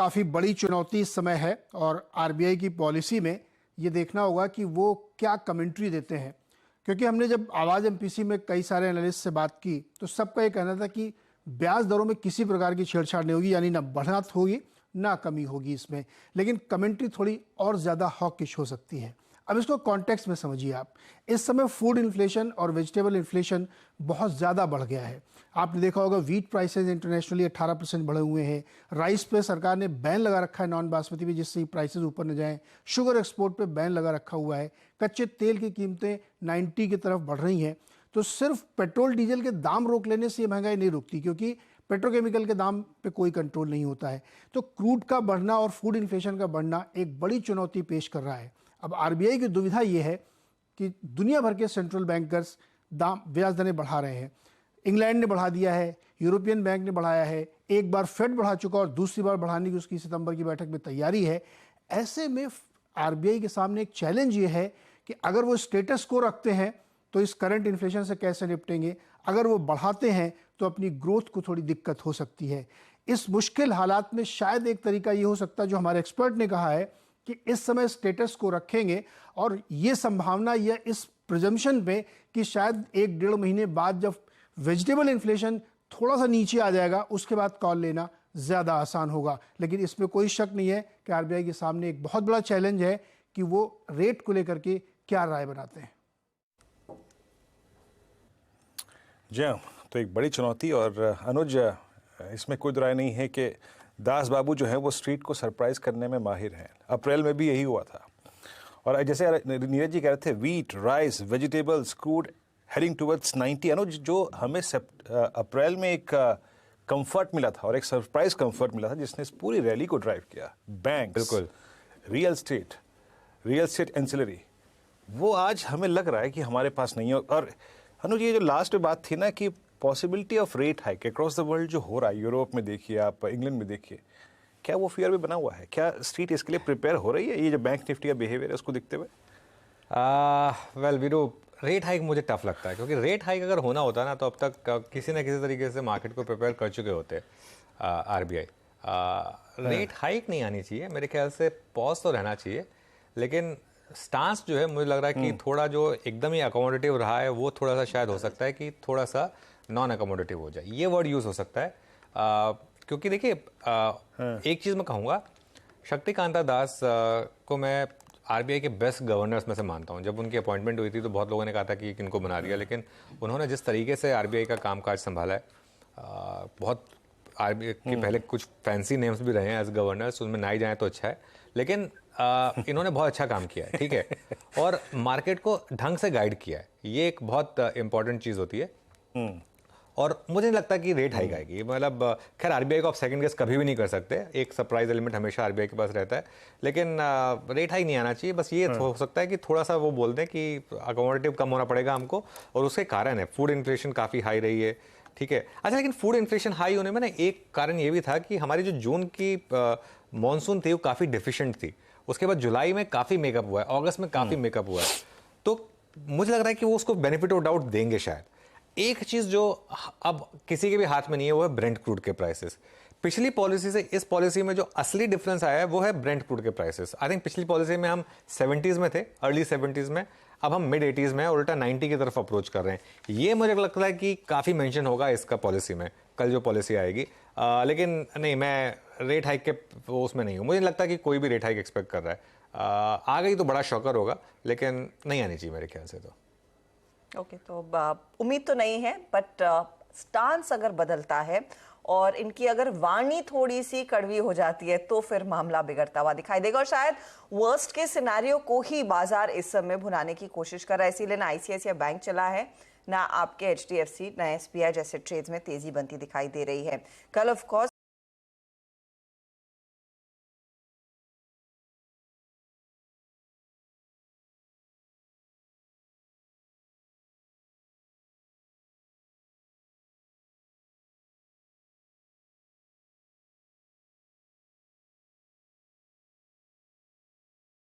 काफ़ी बड़ी चुनौती इस समय है और आरबीआई की पॉलिसी में ये देखना होगा कि वो क्या कमेंट्री देते हैं, क्योंकि हमने जब आवाज़ एमपीसी में कई सारे एनालिस्ट से बात की तो सबका ये कहना था कि ब्याज दरों में किसी प्रकार की छेड़छाड़ नहीं होगी, यानी ना बढ़त होगी ना कमी होगी इसमें, लेकिन कमेंट्री थोड़ी और ज़्यादा हॉकिश हो सकती है। अब इसको कॉन्टेक्स्ट में समझिए आप। इस समय फूड इन्फ्लेशन और वेजिटेबल इन्फ्लेशन बहुत ज़्यादा बढ़ गया है। आपने देखा होगा वीट प्राइसेस इंटरनेशनली 18% बढ़े हुए हैं। राइस पे सरकार ने बैन लगा रखा है नॉन बासमती पे, जिससे प्राइसेस ऊपर न जाएं। शुगर एक्सपोर्ट पे बैन लगा रखा हुआ है। कच्चे तेल की कीमतें 90 की तरफ बढ़ रही हैं। तो सिर्फ पेट्रोल डीजल के दाम रोक लेने से ये महंगाई नहीं रुकती, क्योंकि पेट्रोकेमिकल के दाम पे कोई कंट्रोल नहीं होता है। तो क्रूड का बढ़ना और फूड इन्फ्लेशन का बढ़ना एक बड़ी चुनौती पेश कर रहा है। अब आरबीआई की दुविधा ये है कि दुनिया भर के सेंट्रल बैंकर्स ब्याज दरें बढ़ा रहे हैं। इंग्लैंड ने बढ़ा दिया है, यूरोपियन बैंक ने बढ़ाया है, एक बार फेड बढ़ा चुका और दूसरी बार बढ़ाने की उसकी सितंबर की बैठक में तैयारी है। ऐसे में आरबीआई के सामने एक चैलेंज ये है कि अगर वो स्टेटस को रखते हैं तो इस करंट इन्फ्लेशन से कैसे निपटेंगे, अगर वो बढ़ाते हैं तो अपनी ग्रोथ को थोड़ी दिक्कत हो सकती है। इस मुश्किल हालात में शायद एक तरीका ये हो सकता है, जो हमारे एक्सपर्ट ने कहा है, कि इस समय स्टेटस को रखेंगे और ये संभावना या इस प्रिजम्पशन पे कि शायद 1-1.5 महीने बाद जब वेजिटेबल इन्फ्लेशन थोड़ा सा नीचे आ जाएगा, उसके बाद कॉल लेना ज़्यादा आसान होगा। लेकिन इसमें कोई शक नहीं है कि आरबीआई के सामने एक बहुत बड़ा चैलेंज है कि वो रेट को लेकर के क्या राय बनाते हैं। जी हाँ, तो एक बड़ी चुनौती। और अनुज, इसमें कोई राय नहीं है कि दास बाबू जो है वो स्ट्रीट को सरप्राइज करने में माहिर हैं। अप्रैल में भी यही हुआ था। और जैसे नीरज जी कह रहे थे, wheat, rice, vegetables, crude heading towards 90। अनुज, जो हमें अप्रैल में एक कंफर्ट मिला था और एक सरप्राइज कंफर्ट मिला था जिसने इस पूरी रैली को ड्राइव किया, बैंक, बिल्कुल, रियल स्टेट एंसिलरी, वो आज हमें लग रहा है कि हमारे पास नहीं है। और अनुज, ये जो लास्ट में बात थी ना कि possibility of rate hike across the world जो हो रहा है, यूरोप में देखिए आप, इंग्लैंड में देखिए, क्या वो फियर भी बना हुआ है? क्या स्ट्रीट इसके लिए प्रिपेयर हो रही है, ये जो बैंक निफ्टी का बिहेवियर है उसको देखते हुए? वेल वीरो, रेट हाइक मुझे टफ लगता है, क्योंकि रेट हाइक अगर होना होता ना तो अब तक किसी न किसी तरीके से मार्केट को प्रिपेयर कर चुके होते आरबीआई। रेट हाइक नहीं आनी चाहिए मेरे ख्याल से, पॉज तो रहना चाहिए, लेकिन स्टांस जो है मुझे लग रहा है कि थोड़ा जो एकदम ही अकोमोडेटिव रहा है वो थोड़ा सा शायद हो सकता है कि थोड़ा सा नॉन अकोमोडेटिव हो जाए, ये वर्ड यूज हो सकता है। क्योंकि देखिए, एक चीज मैं कहूँगा, शक्तिकांता दास को मैं आरबीआई के बेस्ट गवर्नर्स में से मानता हूँ। जब उनकी अपॉइंटमेंट हुई थी तो बहुत लोगों ने कहा था कि किनको बना दिया, लेकिन उन्होंने जिस तरीके से आरबीआई का कामकाज संभाला है, बहुत आरबीआई के पहले कुछ फैंसी नेम्स भी रहे हैं एज गवर्नर्स, उनमें ना ही जाए तो अच्छा है, लेकिन इन्होंने बहुत अच्छा काम किया है, ठीक है, और मार्केट को ढंग से गाइड किया है। ये एक बहुत इंपॉर्टेंट चीज़ होती है। और मुझे नहीं लगता कि रेट हाइक आएगी। मतलब खैर आरबीआई को आप सेकंड गेस कभी भी नहीं कर सकते, एक सरप्राइज एलिमेंट हमेशा आरबीआई के पास रहता है, लेकिन रेट हाइक नहीं आना चाहिए। बस ये हो सकता है कि थोड़ा सा वो बोल दें कि अकोमोडेटिव कम होना पड़ेगा हमको, और उसके कारण है फूड इन्फ्लेशन काफ़ी हाई रही है, ठीक है। अच्छा, लेकिन फूड इन्फ्लेशन हाई होने में ना एक कारण ये भी था कि हमारी जो जून की मानसून थी वो काफ़ी डिफिशिएंट थी। उसके बाद जुलाई में काफ़ी मेकअप हुआ है, अगस्त में काफ़ी मेकअप हुआ है, तो मुझे लग रहा है कि वो उसको बेनिफिट ऑफ डाउट देंगे शायद। एक चीज जो अब किसी के भी हाथ में नहीं है वो है ब्रेंट क्रूड के प्राइसेस। पिछली पॉलिसी से इस पॉलिसी में जो असली डिफरेंस आया है वो है ब्रेंट क्रूड के प्राइसेस। आई थिंक पिछली पॉलिसी में हम 70s में थे, अर्ली 70s में, अब हम मिड 80s में उल्टा 90 की तरफ अप्रोच कर रहे हैं। ये मुझे लगता है कि काफी मेंशन होगा इसका पॉलिसी में, कल जो पॉलिसी आएगी। लेकिन नहीं, मैं रेट हाइक के उसमें नहीं हूँ, मुझे नहीं लगता कि कोई भी रेट हाइक एक्सपेक्ट कर रहा है। आ गई तो बड़ा शॉकर होगा, लेकिन नहीं आनी चाहिए मेरे ख्याल से। तो ओके, तो उम्मीद तो नहीं है, बट स्टांस अगर बदलता है और इनकी अगर वाणी थोड़ी सी कड़वी हो जाती है तो फिर मामला बिगड़ता हुआ दिखाई देगा, और शायद वर्स्ट के सिनेरियो को ही बाजार इस समय भुनाने की कोशिश कर रहा है। इसीलिए ना आईसीआईसीआई बैंक चला है, ना आपके एचडीएफसी, ना एसबीआई जैसे ट्रेड्स में तेजी बनती दिखाई दे रही है। कल ऑफ कोर्स